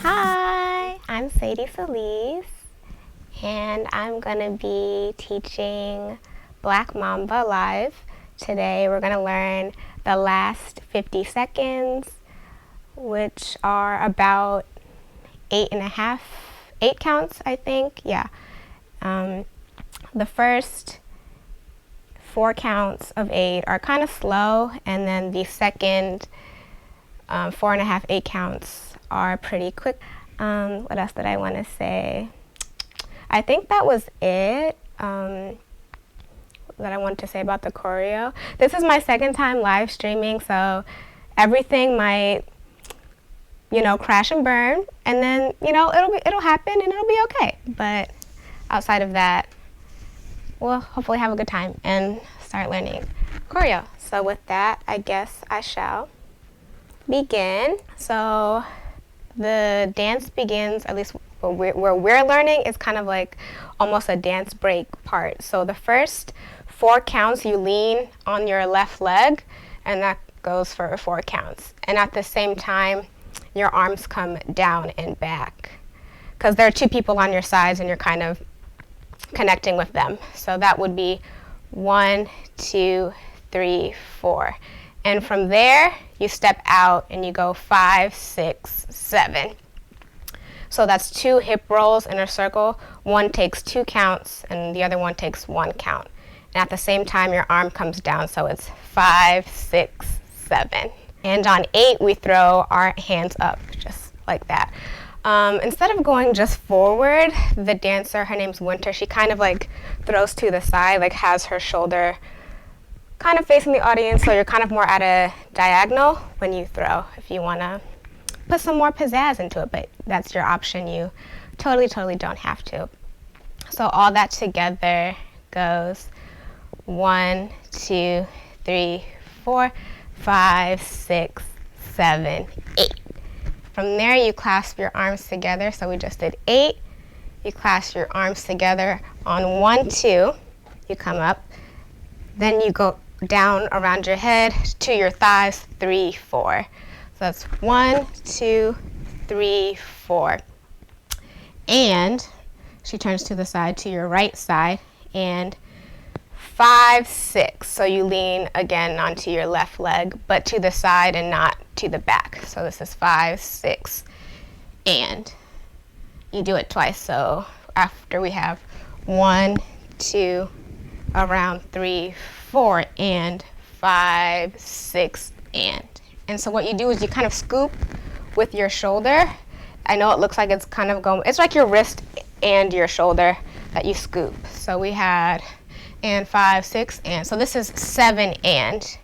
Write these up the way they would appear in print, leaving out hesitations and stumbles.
Hi, I'm Sadie Solis, and I'm gonna be teaching Black Mamba live. Today we're gonna learn the last 50 seconds, which are about 8 counts, I think. Yeah. The first 4 counts of 8 are kind of slow, and then the second 4.5, 8 counts are pretty quick. What else did I want to say? I think that was it that I wanted to say about the choreo. This is my second time live streaming, so everything might, crash and burn, and then, it'll happen and it'll be okay. But outside of that, we'll hopefully have a good time and start learning choreo. So with that, I guess I shall begin. So the dance begins, at least where we're learning, is kind of like almost a dance break part. So the first 4 counts, you lean on your left leg, and that goes for 4 counts. And at the same time, your arms come down and back, because there are 2 people on your sides and you're kind of connecting with them. So that would be 1, 2, 3, 4. And from there, you step out and you go 5, 6, 7. So that's 2 hip rolls in a circle. One takes 2 counts and the other one takes 1 count. And at the same time, your arm comes down, so it's 5, 6, 7. And on 8, we throw our hands up, just like that. Instead of going just forward, the dancer, her name's Winter, she kind of like throws to the side, like has her shoulder kind of facing the audience, so you're kind of more at a diagonal when you throw, if you want to put some more pizzazz into it, but that's your option. You totally don't have to. So all that together goes 1, 2, 3, 4, 5, 6, 7, 8. From there, you clasp your arms together. So we just did 8. You clasp your arms together on 1, 2. You come up. Then you go down around your head to your thighs, 3, 4. So that's 1, 2, 3, 4. And she turns to the side, to your right side, and 5, 6. So you lean again onto your left leg, but to the side and not to the back. So this is 5, 6, and you do it twice. So after we have 1, 2, around 3, 4, and 5, 6, and. And so what you do is you kind of scoop with your shoulder. I know it looks like it's kind of going, it's like your wrist and your shoulder that you scoop. So we had, and 5, 6, and. So this is 7, and.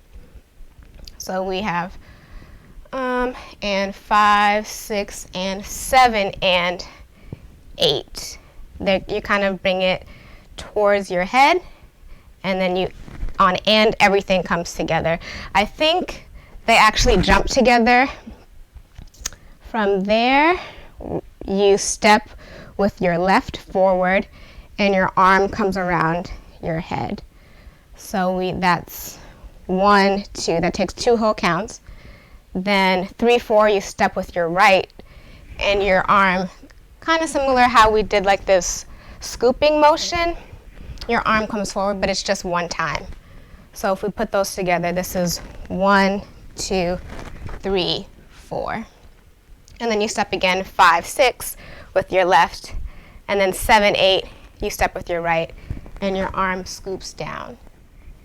So we have, and 5, 6, and 7, and 8. There, you kind of bring it towards your head, and then you, on and, everything comes together. I think they actually jump together. From there, you step with your left forward, and your arm comes around your head. So that's 1, 2, that takes 2 whole counts. Then 3, 4, you step with your right, and your arm, kind of similar how we did like this scooping motion, your arm comes forward, but it's just 1 time. So if we put those together, this is 1, 2, 3, 4. And then you step again, 5, 6 with your left, and then 7, 8, you step with your right, and your arm scoops down.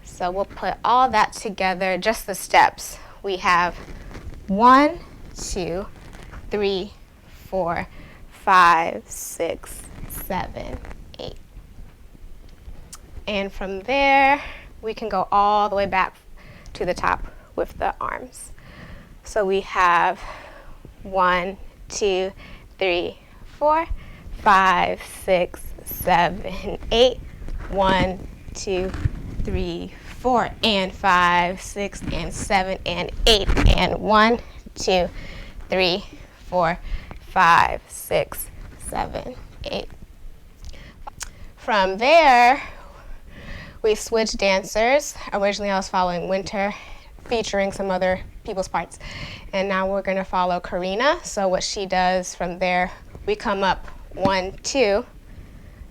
So we'll put all that together, just the steps. We have 1, 2, 3, 4, 5, 6, 7, 8. And from there, we can go all the way back to the top with the arms. So we have 1, 2, 3, 4, 5, 6, 7, 8. 1, 2, 3, 4, and 5, 6, and 7, and 8, and 1, 2, 3, 4, 5, 6, 7, 8. From there, we switched dancers. Originally, I was following Winter. featuring some other people's parts. And now we're gonna follow Karina. So what she does from there, we come up 1, 2,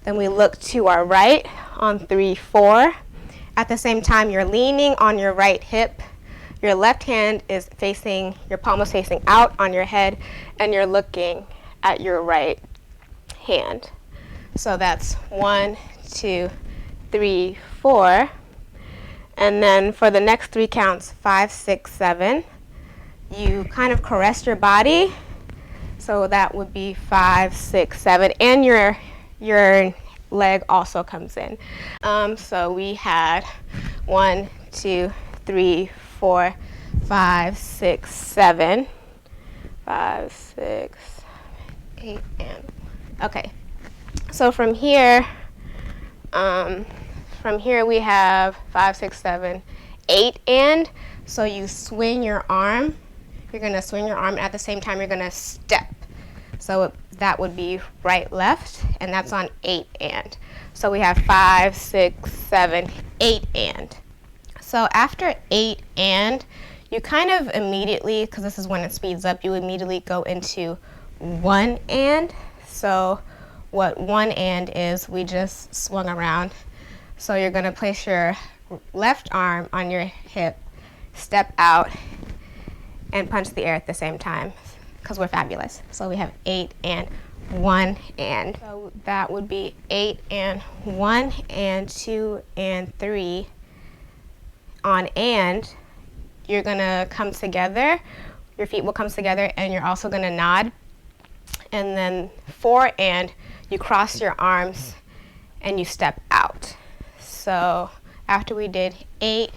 then we look to our right on 3, 4. At the same time, you're leaning on your right hip. Your left hand is facing, your palm is facing out on your head, and you're looking at your right hand. So that's 1, 2, 3, 4. And then for the next 3 counts, 5, 6, 7, you kind of caress your body. So that would be 5, 6, 7, and your leg also comes in. So we had 1, 2, 3, 4, 5, 6, 7, 5, 6, 8, and okay. So from here we have 5, 6, 7, 8, and so you swing your arm. You're gonna swing your arm, and at the same time you're gonna step. So that would be right, left, and that's on 8 and. So we have 5, 6, 7, 8 and. So after 8 and, you kind of immediately, because this is when it speeds up, you immediately go into 1 and. So what 1 and is, we just swung around. So you're gonna place your left arm on your hip, step out, and punch the air at the same time, because we're fabulous. So we have 8 and 1 and. So that would be 8 and 1 and 2 and 3. On and, you're gonna come together, your feet will come together, and you're also gonna nod. And then 4 and, you cross your arms and you step out. So after we did 8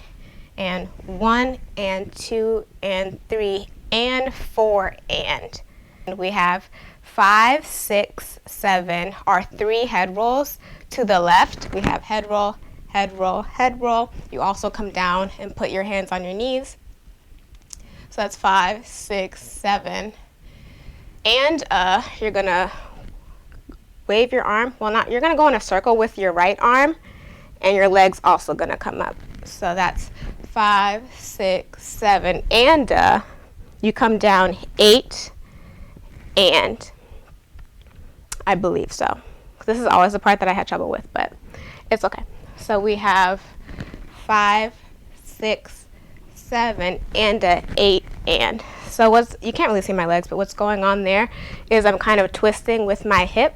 and 1 and 2 and 3 and 4 and we have 5, 6, 7 are 3 head rolls. To the left, we have head roll, head roll, head roll. You also come down and put your hands on your knees. So that's 5, 6, 7. And you're gonna wave your arm. Well, not, you're gonna go in a circle with your right arm, and your leg's also gonna come up. So that's 5, 6, 7, and you come down 8 and. I believe so. This is always the part that I had trouble with, but it's okay. So we have 5, 6, 7, and 8 and. So you can't really see my legs, but what's going on there is I'm kind of twisting with my hip.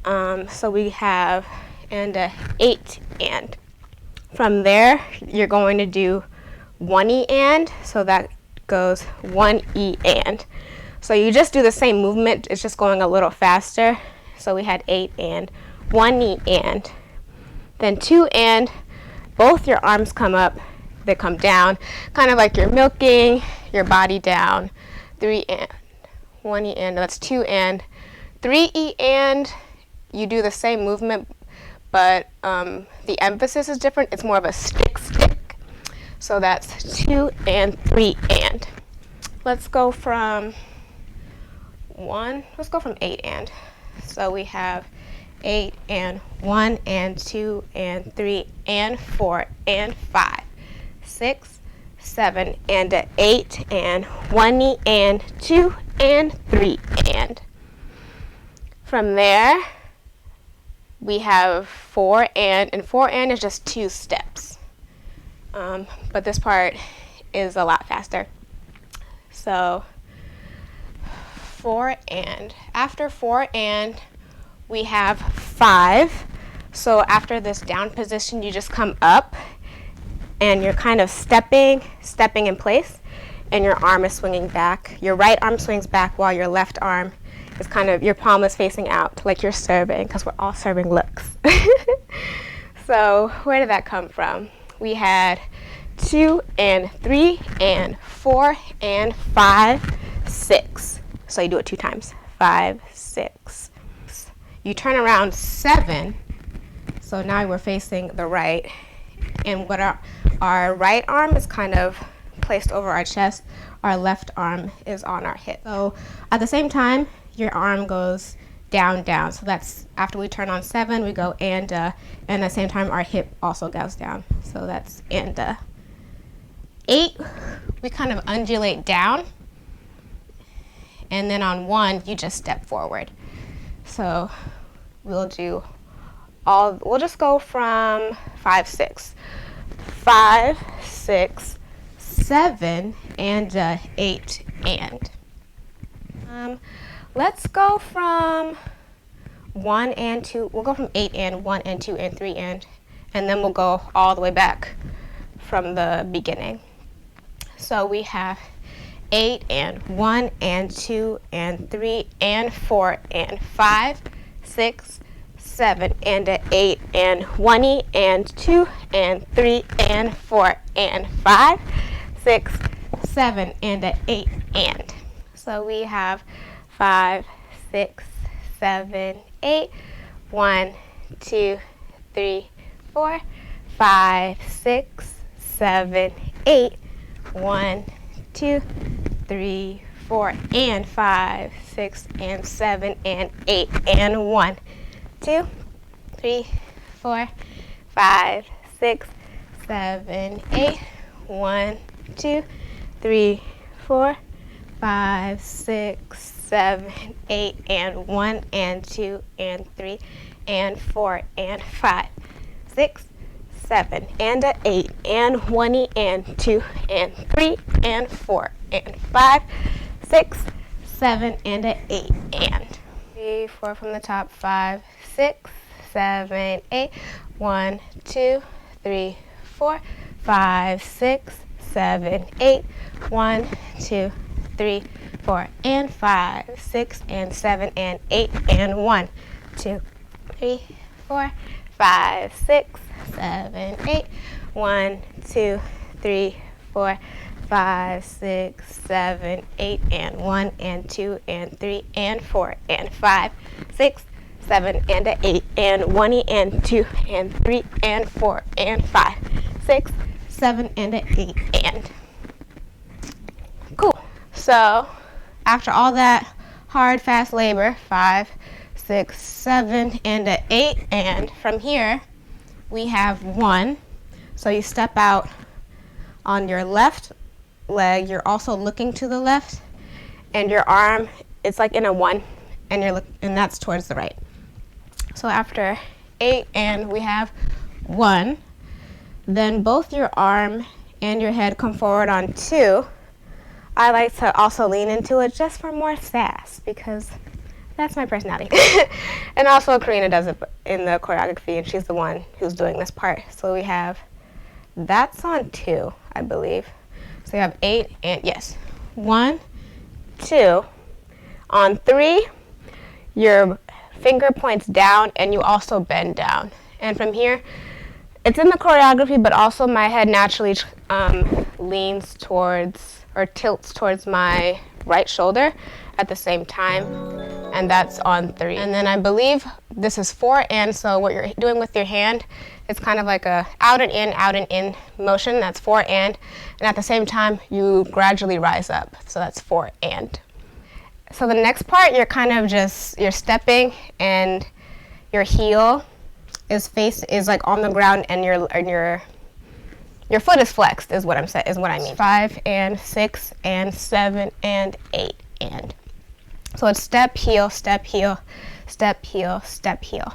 So we have 8 and. From there, you're going to do 1 E and, so that goes 1 E and. So you just do the same movement, it's just going a little faster. So we had 8 and, 1 E and, then 2 and, both your arms come up, they come down, kind of like you're milking your body down. 3 and, 1 E and, that's 2 and, 3 E and, you do the same movement, but the emphasis is different. It's more of a stick. So that's 2 and 3 and. Let's go from 8 and. So we have 8 and 1 and 2 and 3 and 4 and 5, 6, 7 and 8 and 1 E and 2 and 3 and. From there, we have 4 and 4 and is just 2 steps. But this part is a lot faster. So 4 and. After 4 and, we have 5. So after this down position, you just come up and you're kind of stepping in place, and your arm is swinging back. Your right arm swings back while your left arm is kind of, your palm is facing out like you're serving, because we're all serving looks. So where did that come from? We had 2 and 3 and 4 and 5, 6. So you do it 2 times. 5, 6. You turn around 7. So now we're facing the right. And what our right arm is kind of placed over our chest. Our left arm is on our hip. So at the same time, your arm goes down, down. So that's after we turn on 7, we go and at the same time our hip also goes down. So that's and. 8, we kind of undulate down, and then on 1, you just step forward. So we'll just go from 5, 6. 5, 6, 7, and 8, and. Let's go from 1 and 2. We'll go from 8 and 1 and 2 and 3 and then we'll go all the way back from the beginning. So we have 8 and 1 and 2 and 3 and 4 and 5, 6, 7 and 8 and 1 and 2 and 3 and 4 and 5, 6, 7 and 8 and. So we have 5, 6, 7, 8, 1, 2, 3, 4, 5, 6, 7, 8, 1, 2, 3, 4, and 5, 6, and 7, and 8, and 1, 2, 3, 4, 5, 6, 7, 8, 1, 2, 3, 4, 5, 6, 7, 8, and 1, and 2, and 3, and 4, and 5, 6, 7, and 8, and 1, and 2, and 3, and 4, and 5, 6, 7, and 8, and 3, 4 from the top, 5, 6, 7, 8, 1, 2, 3, 4, 5, 6, 7, 8, 1, 2, 3, 4, and 5, 6, and 7, and 8, and 1, 2, 3, 4, 5, 6, 7, 8, 1, 2, 3, 4, 5, 6, 7, 8, and 1, and 2, and 3, and 4, and 5, 6, 7, and 8, and 1, and 2, and 3, and 4, and 5, 6, 7, and 8, and. Cool. So after all that hard, fast labor, 5, 6, 7, and 8, and from here we have 1. So you step out on your left leg, you're also looking to the left, and your arm, it's like in a 1, and that's towards the right. So after 8, and we have 1, then both your arm and your head come forward on 2. I like to also lean into it just for more sass, because that's my personality. And also Karina does it in the choreography, and she's the one who's doing this part. So we have, that's on 2, I believe. So you have 8, and yes, 1, 2. On 3, your finger points down, and you also bend down. And from here, it's in the choreography, but also my head naturally leans towards, or tilts towards my right shoulder at the same time, and that's on 3. And then I believe this is 4, and so what you're doing with your hand, it's kind of like a out and in motion. That's 4, and at the same time you gradually rise up, so that's 4, and. So the next part, you're kind of just, you're stepping, and your heel is like on the ground, and your foot is flexed, is what I mean. 5 and 6 and 7 and 8 and. So it's step, heel, step, heel, step, heel, step, heel.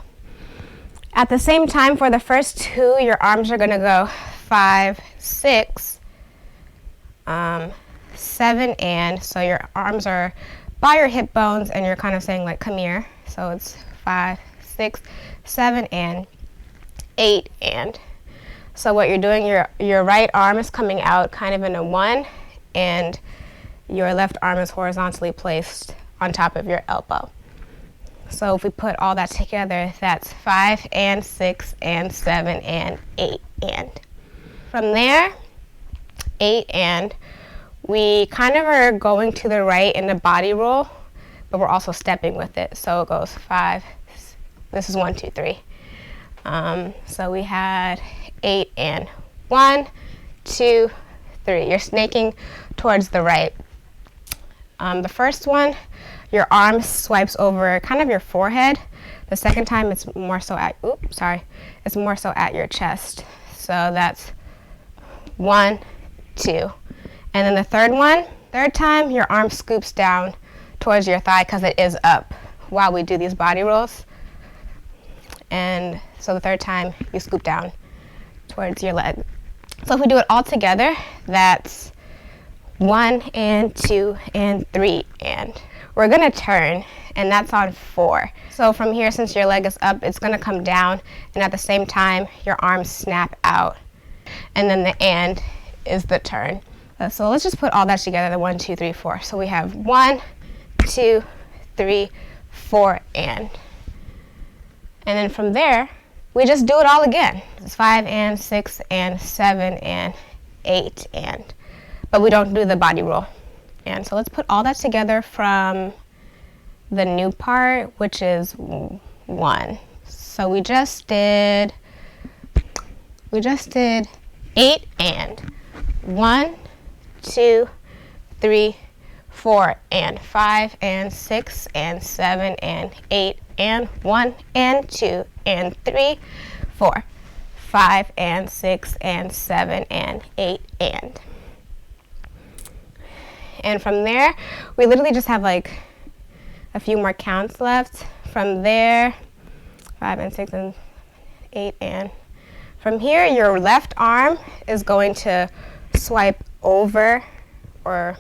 At the same time, for the first 2, your arms are gonna go 5, 6, 7, and. So your arms are by your hip bones, and you're kind of saying like, come here. So it's 5, 6, 7, and 8, and. So what you're doing, your right arm is coming out kind of in a 1, and your left arm is horizontally placed on top of your elbow. So if we put all that together, that's 5 and 6 and 7 and 8 and. From there, 8 and, we kind of are going to the right in the body roll, but we're also stepping with it. So it goes 5, this is 1, 2, 3. So we had 8 and 1, 2, 3. You're snaking towards the right. The first one, your arm swipes over kind of your forehead. The second time, it's more so at, it's more so at your chest. So that's 1, 2. And then the third time, your arm scoops down towards your thigh because it is up while we do these body rolls. And so the third time, you scoop down towards your leg. So if we do it all together, that's 1 and 2 and 3 and. We're gonna turn, and that's on 4. So from here, since your leg is up, it's gonna come down, and at the same time, your arms snap out. And then the and is the turn. So let's just put all that together, the 1, 2, 3, 4. So we have 1, 2, 3, 4, and. And then from there, we just do it all again. It's 5 and 6 and 7 and 8 and. But we don't do the body roll. And so let's put all that together from the new part, which is 1. So we just did 8 and. 1, 2, 3, 4 and 5 and 6 and 7 and 8 and 1 and 2 and 3, 4, 5 and 6 and 7 and 8 and. And from there, we literally just have like a few more counts left. From there, 5 and 6 and 8 and. From here, your left arm is going to swipe over or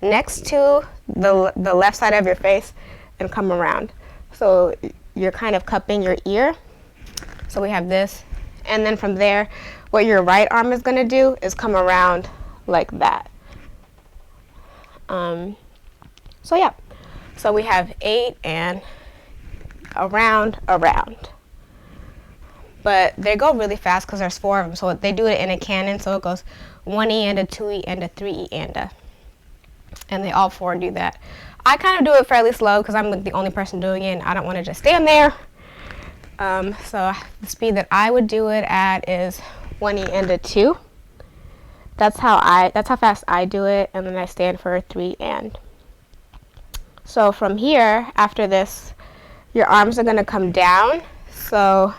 next to the left side of your face and come around. So you're kind of cupping your ear. So we have this. And then from there, what your right arm is going to do is come around like that. So yeah, so we have 8 and around. But they go really fast because there's 4 of them. So they do it in a canon. So it goes 1 E and a 2 E and a 3 E and a. And they all 4 do that. I kind of do it fairly slow because I'm the only person doing it and I don't want to just stand there. So the speed that I would do it at is 1 E and a 2. That's how fast I do it, and then I stand for 3 and. So from here, after this, your arms are going to come down. So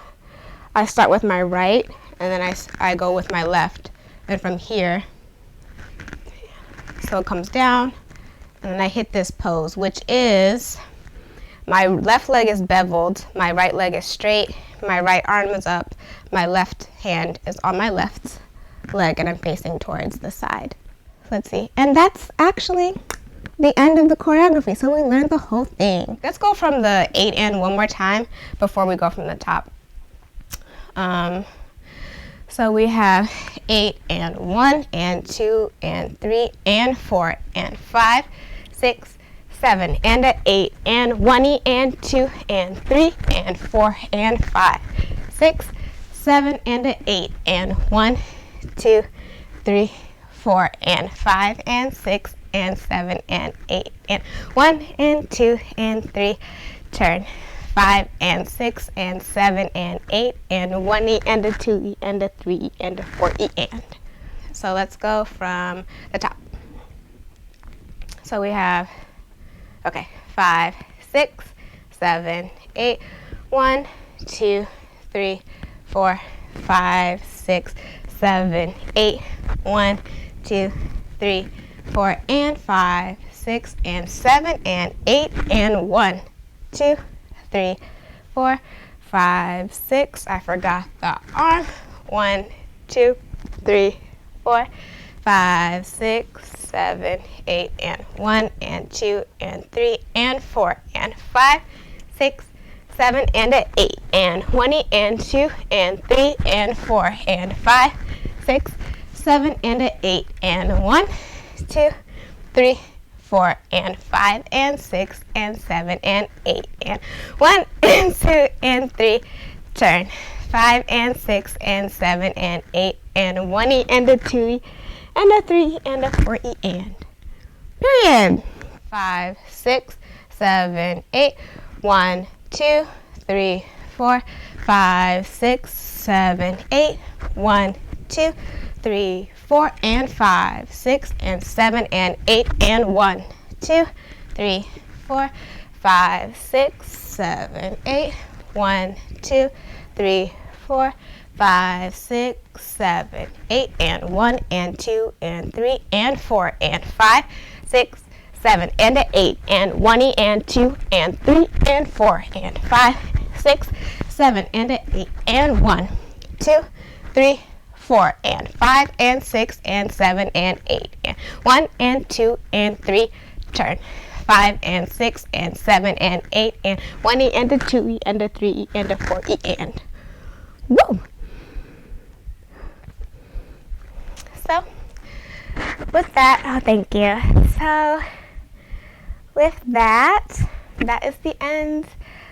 I start with my right, and then I go with my left. And from here, so it comes down, and then I hit this pose, which is my left leg is beveled, my right leg is straight, my right arm is up, my left hand is on my left leg, and I'm facing towards the side. Let's see. And that's actually the end of the choreography. So we learned the whole thing. Let's go from the 8 and one more time before we go from the top. So we have 8 and 1 and 2 and 3 and 4 and 5, 6, 7 and a 8 and 1 E and 2 and 3 and 4 and 5, 6, 7 and a 8 and 1, 2, 3, 4 and 5 and 6 and 7 and 8 and 1 and 2 and 3, turn, 5 and 6 and 7 and 8 and 1 E and a 2 E and a 3 E and a 4 E and. So let's go from the top. So we have, okay, 5, 6, 7, 8, 1, 2, 3, 4, 5, 6, 7, 8, 1, 2, 3, 4 and 5, 6 and 7 and 8 and 1, 2, 3, 4, 5, 6. I forgot the arm. 1, 2, 3, 4, 5, 6, 7, 8 and 1 and 2 and 3 and 4 and 5, 6, 7 and a 8 and 1 E and 2 and 3 and 4 and 5, 6, 7 and a 8 and 1, 2, 3, 4 and 5 and 6 and 7 and 8 and 1 and 2 and 3, turn, 5 and 6 and 7 and 8 and 1 E and a 2 E and a 3 E and a 4 E and. Period. 5, 6, 7, 8, 1, 2, 3, 4, 5, 6, 7, 8, 1, 2, 3, 4 and 5, 6 and 7 and 8 and 1, 2, 3, 4, 5, 6, 7, 8, 1, 2, 3, 4, 5, 6, 7, 8, and 1, and 2, and 3, and 4, and 5, 6, 7, and a 8, and 1, and 2, and 3, and 4, and 5, 6, 7, and a 8, and 1, 2, 3, 4, and 5, and 6, and 7, and 8, and 1, and 2, and 3, turn. 5, and 6, and 7, and 8, and 1, and a 2, and a 3, and a 4, and. Woo! So, with that, oh, thank you. So, with that, that is the end